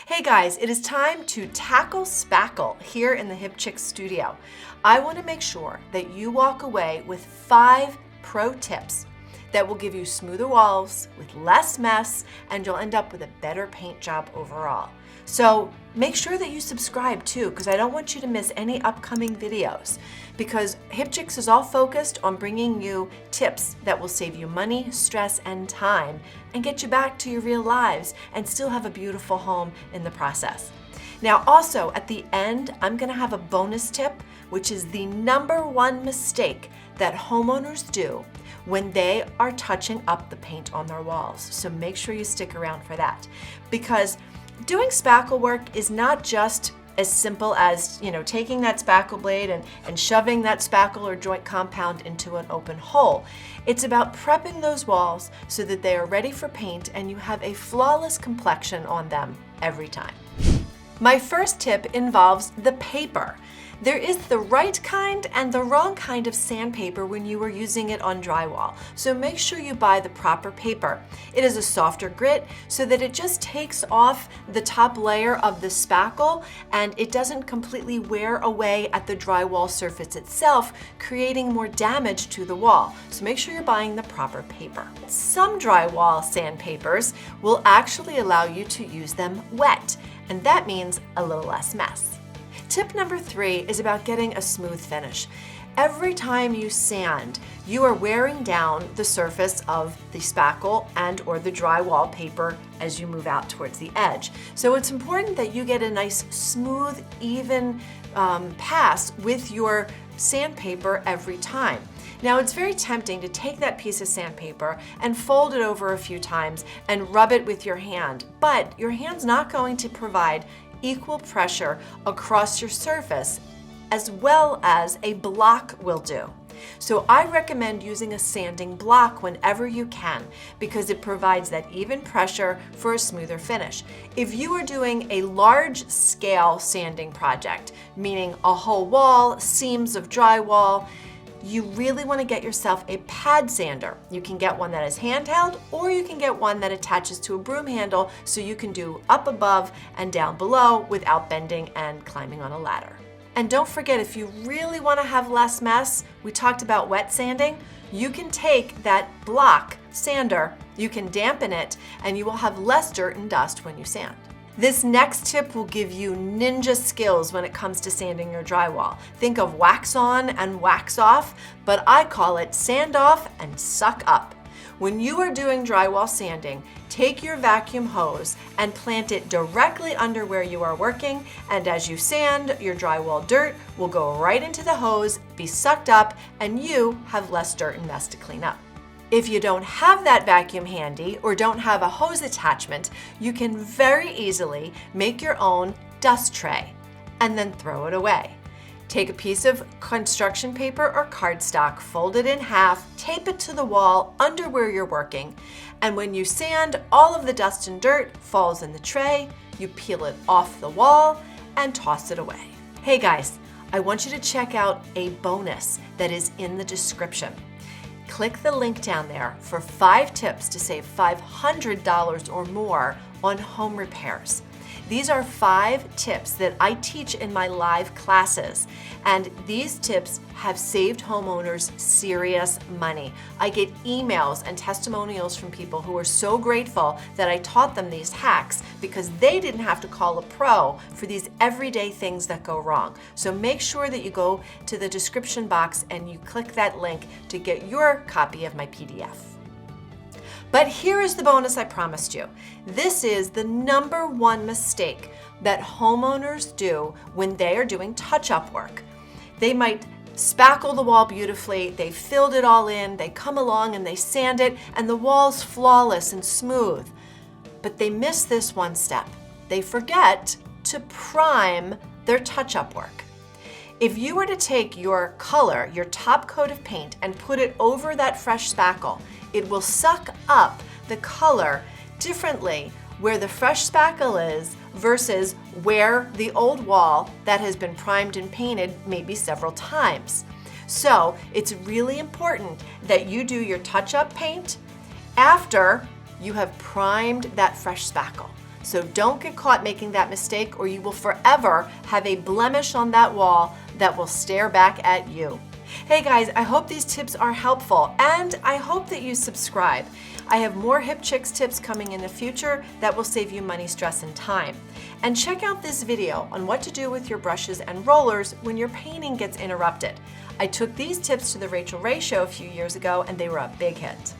Hey guys, it is time to tackle Spackle here in the HIPChicks studio. I want to make sure that you walk away with 5 pro tips that will give you smoother walls with less mess, and you'll end up with a better paint job overall. So make sure that you subscribe too, because I don't want you to miss any upcoming videos, because HIPChicks is all focused on bringing you tips that will save you money, stress, and time, and get you back to your real lives and still have a beautiful home in the process. Now also at the end, I'm going to have a bonus tip, which is the #1 mistake that homeowners do when they are touching up the paint on their walls. So make sure you stick around for that, because doing spackle work is not just as simple as, taking that spackle blade and shoving that spackle or joint compound into an open hole. It's about prepping those walls so that they are ready for paint and you have a flawless complexion on them every time. My first tip involves the paper. There is the right kind and the wrong kind of sandpaper when you are using it on drywall, so make sure you buy the proper paper. It is a softer grit so that it just takes off the top layer of the spackle and it doesn't completely wear away at the drywall surface itself, creating more damage to the wall. So make sure you're buying the proper paper. Some drywall sandpapers will actually allow you to use them wet, and that means a little less mess. Tip #3 is about getting a smooth finish. Every time you sand, you are wearing down the surface of the spackle and or the drywall paper as you move out towards the edge. So it's important that you get a nice smooth, even pass with your sandpaper every time. Now it's very tempting to take that piece of sandpaper and fold it over a few times and rub it with your hand, but your hand's not going to provide equal pressure across your surface as well as a block will do. So I recommend using a sanding block whenever you can, because it provides that even pressure for a smoother finish. If you are doing a large scale sanding project, meaning a whole wall, seams of drywall, you really want to get yourself a pad sander. You can get one that is handheld, or you can get one that attaches to a broom handle so you can do up above and down below without bending and climbing on a ladder. And don't forget, if you really want to have less mess, we talked about wet sanding, you can take that block sander, you can dampen it, and you will have less dirt and dust when you sand. This next tip will give you ninja skills when it comes to sanding your drywall. Think of wax on and wax off, but I call it sand off and suck up. When you are doing drywall sanding, take your vacuum hose and plant it directly under where you are working, and as you sand, your drywall dirt will go right into the hose, be sucked up, and you have less dirt and mess to clean up. If you don't have that vacuum handy or don't have a hose attachment, you can very easily make your own dust tray and then throw it away. Take a piece of construction paper or cardstock, fold it in half, tape it to the wall under where you're working, and when you sand, all of the dust and dirt falls in the tray, you peel it off the wall and toss it away. Hey guys, I want you to check out a bonus that is in the description. Click the link down there for 5 tips to save $500 or more on home repairs. These are 5 tips that I teach in my live classes, and these tips have saved homeowners serious money. I get emails and testimonials from people who are so grateful that I taught them these hacks because they didn't have to call a pro for these everyday things that go wrong. So make sure that you go to the description box and you click that link to get your copy of my PDF. But here is the bonus I promised you. This is the #1 mistake that homeowners do when they are doing touch-up work. They might spackle the wall beautifully, they filled it all in, they come along and they sand it, and the wall's flawless and smooth. But they miss this one step. They forget to prime their touch-up work. If you were to take your color, your top coat of paint, and put it over that fresh spackle, it will suck up the color differently where the fresh spackle is versus where the old wall that has been primed and painted maybe several times. So it's really important that you do your touch-up paint after you have primed that fresh spackle. So don't get caught making that mistake, or you will forever have a blemish on that wall that will stare back at you. Hey guys, I hope these tips are helpful, and I hope that you subscribe. I have more HIPChicks tips coming in the future that will save you money, stress, and time. And check out this video on what to do with your brushes and rollers when your painting gets interrupted. I took these tips to the Rachel Ray show a few years ago, and they were a big hit.